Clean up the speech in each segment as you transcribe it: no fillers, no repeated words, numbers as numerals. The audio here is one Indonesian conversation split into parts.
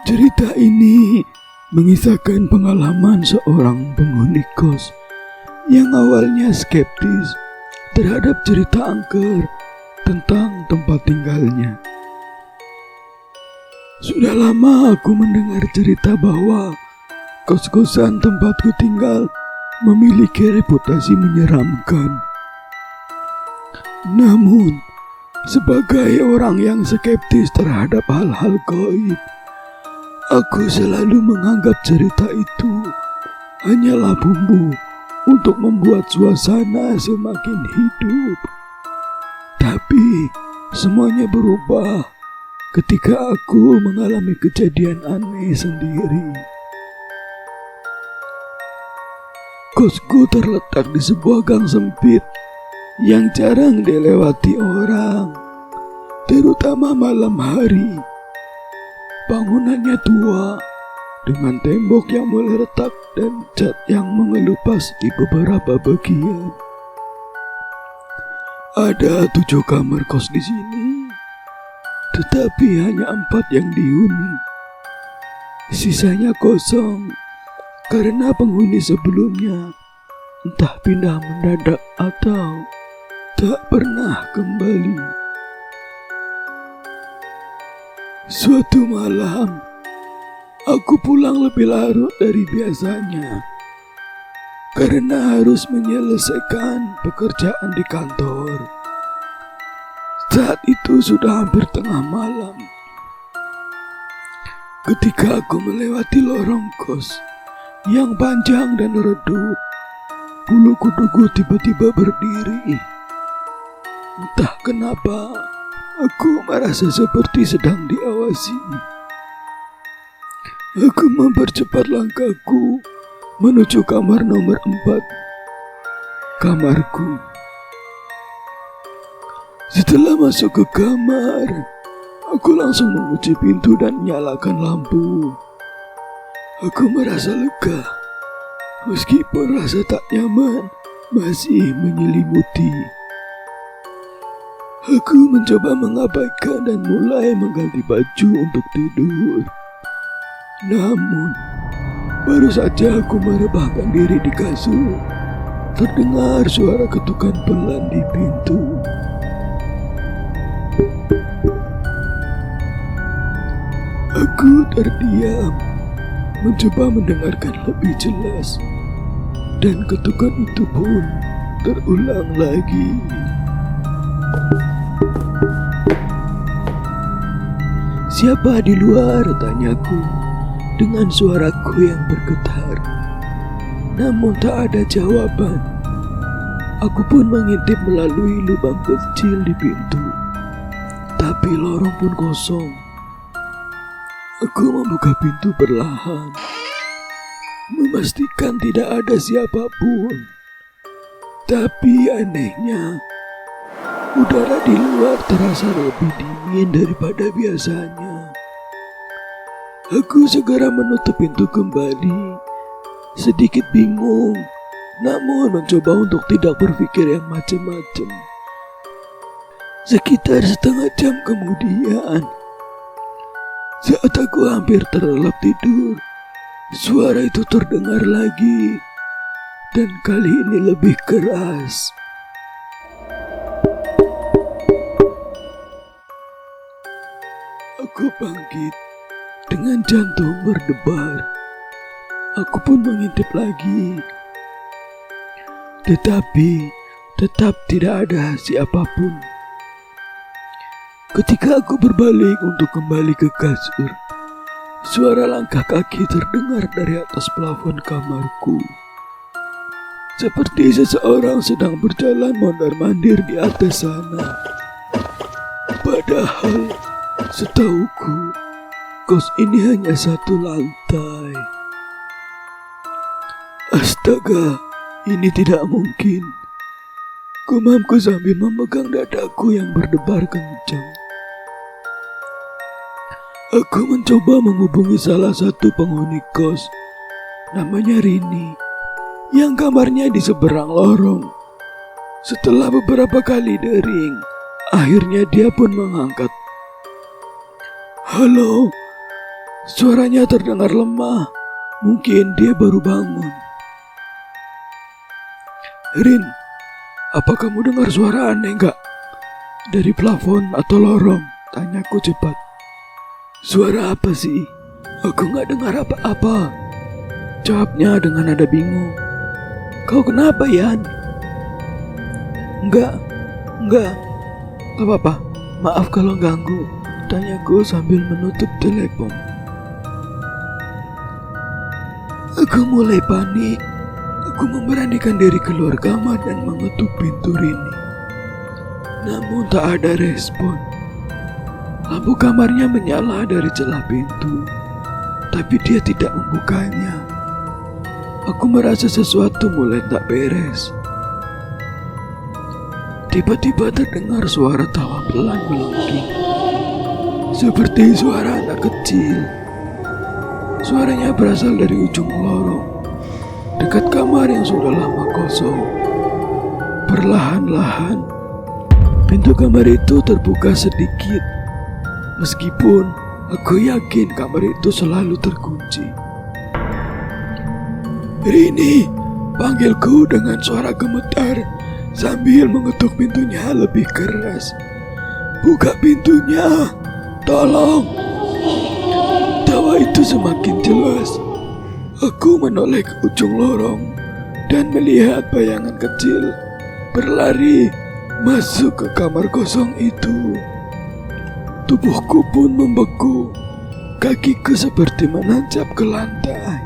Cerita ini mengisahkan pengalaman seorang penghuni kos yang awalnya skeptis terhadap cerita angker tentang tempat tinggalnya. Sudah lama aku mendengar cerita bahwa kos-kosan tempatku tinggal memiliki reputasi menyeramkan. Namun, sebagai orang yang skeptis terhadap hal-hal gaib, aku selalu menganggap cerita itu hanyalah bumbu untuk membuat suasana semakin hidup. Tapi semuanya berubah ketika aku mengalami kejadian aneh sendiri. Kosku terletak di sebuah gang sempit yang jarang dilewati orang, terutama malam hari. Bangunannya tua, dengan tembok yang mulai retak dan cat yang mengelupas di beberapa bagian. Ada 7 kamar kos di sini, tetapi hanya 4 yang dihuni. Sisanya kosong karena penghuni sebelumnya entah pindah mendadak atau tak pernah kembali. Suatu malam, aku pulang lebih larut dari biasanya karena harus menyelesaikan pekerjaan di kantor. Saat itu sudah hampir tengah malam. Ketika aku melewati lorong kos yang panjang dan redup, bulu kuduku tiba-tiba berdiri. Entah kenapa, aku merasa seperti sedang diawasi. Aku mempercepat langkahku menuju kamar nomor 4. Kamarku. Setelah masuk ke kamar, aku langsung mengunci pintu dan menyalakan lampu. Aku merasa lega, meskipun rasa tak nyaman masih menyelimuti. Aku mencoba mengabaikan dan mulai mengganti baju untuk tidur. Namun, baru saja aku merebahkan diri di kasur, terdengar suara ketukan pelan di pintu. Aku terdiam, mencoba mendengarkan lebih jelas, dan ketukan itu pun terulang lagi. "Siapa di luar?" tanyaku dengan suaraku yang bergetar. Namun tak ada jawaban. Aku pun mengintip melalui lubang kecil di pintu, tapi lorong pun kosong. Aku membuka pintu perlahan, memastikan tidak ada siapapun. Tapi anehnya, udara di luar terasa lebih dingin daripada biasanya. Aku segera menutup pintu kembali, sedikit bingung, namun mencoba untuk tidak berpikir yang macam-macam. Sekitar setengah jam kemudian, saat aku hampir terlelap tidur, suara itu terdengar lagi, dan kali ini lebih keras. Aku bangkit dengan jantung berdebar. Aku pun mengintip lagi, tetapi tetap tidak ada siapapun. Ketika aku berbalik untuk kembali ke kasur, suara langkah kaki terdengar dari atas plafon kamarku. Seperti seseorang sedang berjalan mondar-mandir di atas sana. Padahal, setauku, kos ini hanya 1 lantai. Astaga, ini tidak mungkin. Gumamku sambil memegang dadaku yang berdebar kencang. Aku mencoba menghubungi salah satu penghuni kos, namanya Rini, yang kamarnya di seberang lorong. Setelah beberapa kali dering, akhirnya dia pun mengangkat. "Halo, Suaranya terdengar lemah. Mungkin dia baru bangun. Rin, apa kamu dengar suara aneh enggak? Dari plafon atau lorong? Tanyaku cepat. Suara apa sih? Aku nggak dengar apa-apa. Jawabnya dengan nada bingung. Kau kenapa, Yan? Enggak apa-apa. Maaf kalau ganggu. Tanyaku sambil menutup telepon. Aku mulai panik. Aku memberanikan diri keluar kamar dan mengetuk pintu Rini. Namun tak ada respon. Lampu kamarnya menyala dari celah pintu, tapi dia tidak membukanya. Aku merasa sesuatu mulai tak beres. Tiba-tiba terdengar suara tawa pelan melengking, seperti suara anak kecil. Suaranya berasal dari ujung lorong, dekat kamar yang sudah lama kosong. Perlahan-lahan, pintu kamar itu terbuka sedikit. Meskipun aku yakin kamar itu selalu terkunci. Rini, panggilku dengan suara gemetar sambil mengetuk pintunya lebih keras. Buka pintunya, tolong. Tawa itu semakin jelas. Aku menoleh ke ujung lorong dan melihat bayangan kecil berlari masuk ke kamar kosong itu. Tubuhku pun membeku, kakiku seperti menancap ke lantai.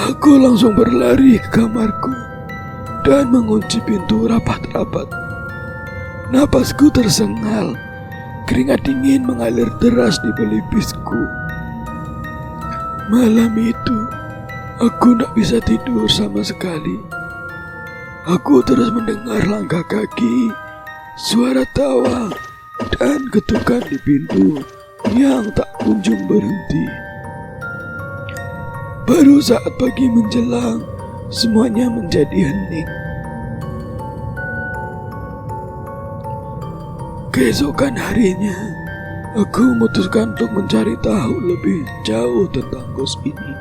Aku langsung berlari ke kamarku dan mengunci pintu rapat-rapat. Napasku tersengal, keringat dingin mengalir deras di pelipisku. Malam itu, aku tak bisa tidur sama sekali. Aku terus mendengar langkah kaki, suara tawa, dan ketukan di pintu yang tak kunjung berhenti. Baru saat pagi menjelang, semuanya menjadi hening. Keesokan harinya, aku memutuskan untuk mencari tahu lebih jauh tentang kos ini.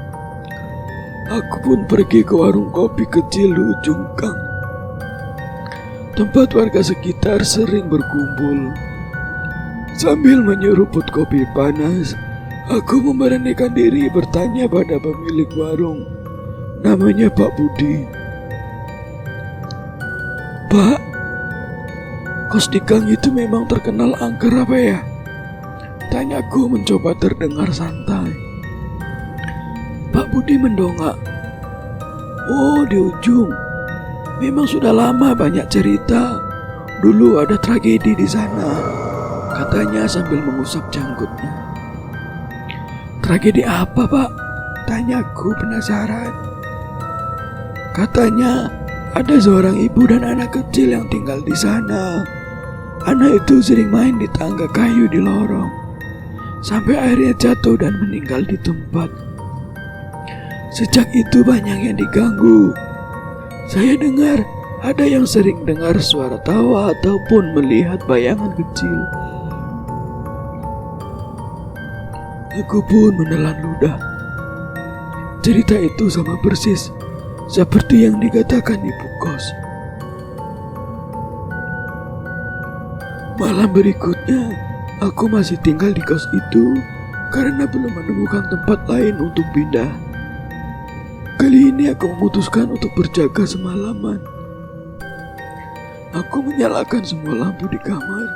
Aku pun pergi ke warung kopi kecil di ujung gang, tempat warga sekitar sering berkumpul. Sambil menyeruput kopi panas, aku memberanikan diri bertanya pada pemilik warung, namanya Pak Budi. Pak, kos di gang itu memang terkenal angker apa ya? Tanyaku mencoba terdengar santai. Pak Budi mendongak. Oh, di ujung. Memang sudah lama banyak cerita. Dulu ada tragedi di sana, katanya sambil mengusap janggutnya. Tragedi apa, Pak? Tanyaku penasaran. Katanya ada seorang ibu dan anak kecil yang tinggal di sana. Anak itu sering main di tangga kayu di lorong, sampai akhirnya jatuh dan meninggal di tempat. Sejak itu banyak yang diganggu. Saya dengar ada yang sering dengar suara tawa ataupun melihat bayangan kecil. Aku pun menelan ludah. Cerita itu sama persis seperti yang dikatakan ibu kos. Malam berikutnya, aku masih tinggal di kos itu karena belum menemukan tempat lain untuk pindah. Kali ini aku memutuskan untuk berjaga semalaman. Aku menyalakan semua lampu di kamar,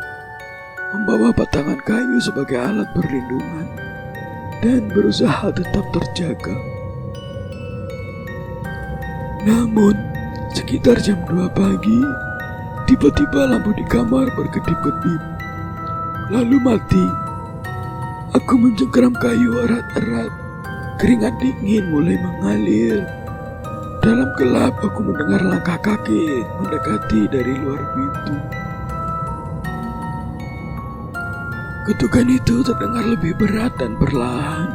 membawa batangan kayu sebagai alat perlindungan, dan berusaha tetap terjaga. Namun, sekitar jam 2 pagi, tiba-tiba lampu di kamar berkedip-kedip, lalu mati. Aku mencengkeram kayu erat-erat, keringat dingin mulai mengalir. Dalam gelap, aku mendengar langkah kaki mendekati dari luar pintu. Ketukan itu terdengar lebih berat dan perlahan.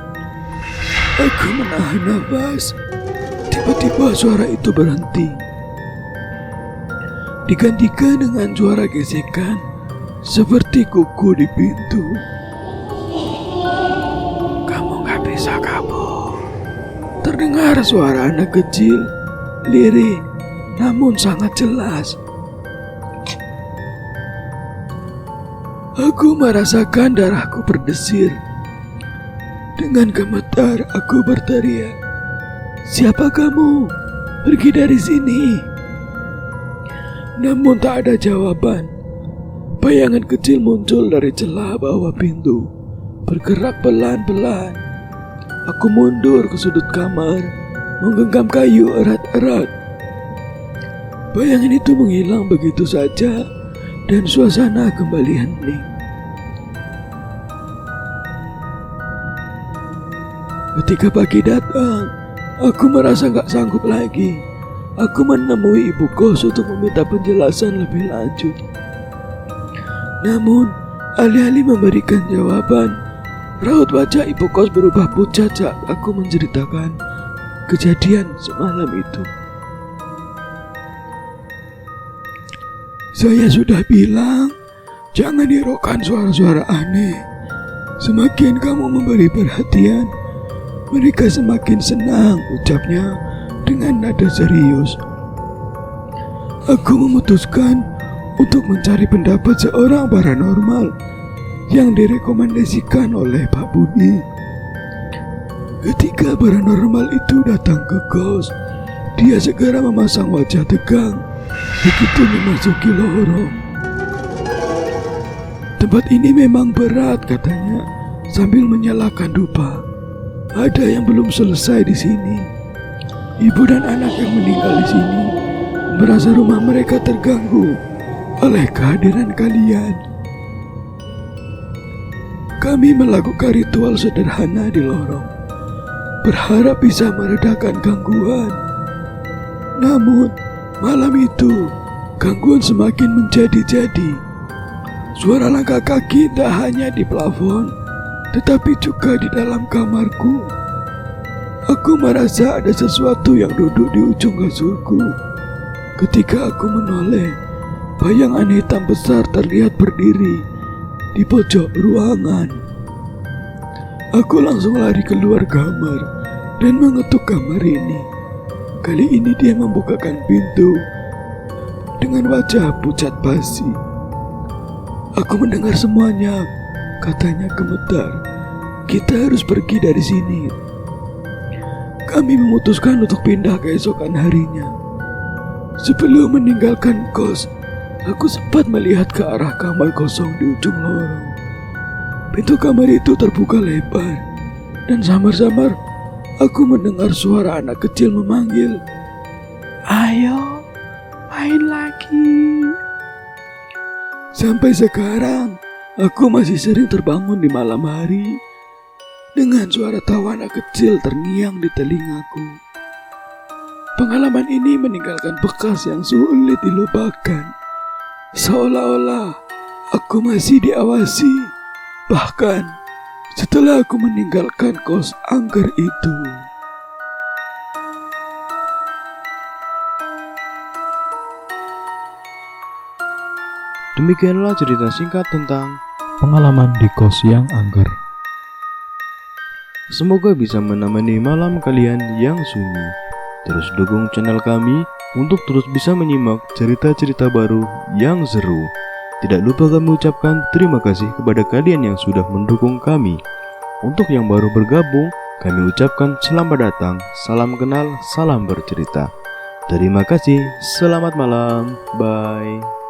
Aku menahan nafas. Tiba-tiba suara itu berhenti, digantikan dengan suara gesekan seperti kuku di pintu. mendengar suara anak kecil, lirih namun sangat jelas. Aku merasakan darahku berdesir. Dengan gemetar aku berteriak, "Siapa kamu? Pergi dari sini!" Namun tak ada jawaban. Bayangan kecil muncul dari celah bawah pintu, bergerak pelan-pelan. Aku mundur ke sudut kamar, menggenggam kayu erat-erat. Bayangan itu menghilang begitu saja dan suasana kembali hening. Ketika pagi datang, aku merasa gak sanggup lagi. Aku menemui ibu kos untuk meminta penjelasan lebih lanjut. Namun, alih-alih memberikan jawaban, raut wajah ibu kos berubah pucat saat aku menceritakan kejadian semalam itu. Saya sudah bilang, jangan hiraukan suara-suara aneh. Semakin kamu memberi perhatian, mereka semakin senang, ucapnya dengan nada serius. Aku memutuskan untuk mencari pendapat seorang paranormal yang direkomendasikan oleh Pak Budi. Ketika paranormal itu datang ke kos, dia segera memasang wajah tegang begitu memasuki lorong. Tempat ini memang berat, katanya sambil menyalakan dupa. Ada yang belum selesai di sini. Ibu dan anak yang meninggal di sini merasa rumah mereka terganggu oleh kehadiran kalian. Kami melakukan ritual sederhana di lorong, berharap bisa meredakan gangguan. Namun, malam itu gangguan semakin menjadi-jadi. Suara langkah kaki tak hanya di plafon, tetapi juga di dalam kamarku. Aku merasa ada sesuatu yang duduk di ujung kasurku. Ketika aku menoleh, bayangan hitam besar terlihat berdiri di pojok ruangan. Aku langsung lari keluar kamar dan mengetuk kamar ini. Kali ini dia membukakan pintu dengan wajah pucat basi. Aku mendengar semuanya. Katanya gemetar, "Kita harus pergi dari sini." Kami memutuskan untuk pindah keesokan harinya. Sebelum meninggalkan kos, aku sempat melihat ke arah kamar kosong di ujung lorong. Pintu kamar itu terbuka lebar, dan samar-samar aku mendengar suara anak kecil memanggil, "Ayo, main lagi." Sampai sekarang, aku masih sering terbangun di malam hari dengan suara tawa anak kecil terngiang di telingaku. Pengalaman ini meninggalkan bekas yang sulit dilupakan. Seolah-olah aku masih diawasi, bahkan setelah aku meninggalkan kos angker itu. Demikianlah cerita singkat tentang pengalaman di kos yang angker. Semoga bisa menemani malam kalian yang sunyi. Terus dukung channel kami untuk terus bisa menyimak cerita-cerita baru yang seru. Tidak lupa kami ucapkan terima kasih kepada kalian yang sudah mendukung kami. Untuk yang baru bergabung, kami ucapkan selamat datang, salam kenal, salam bercerita. Terima kasih, selamat malam, bye.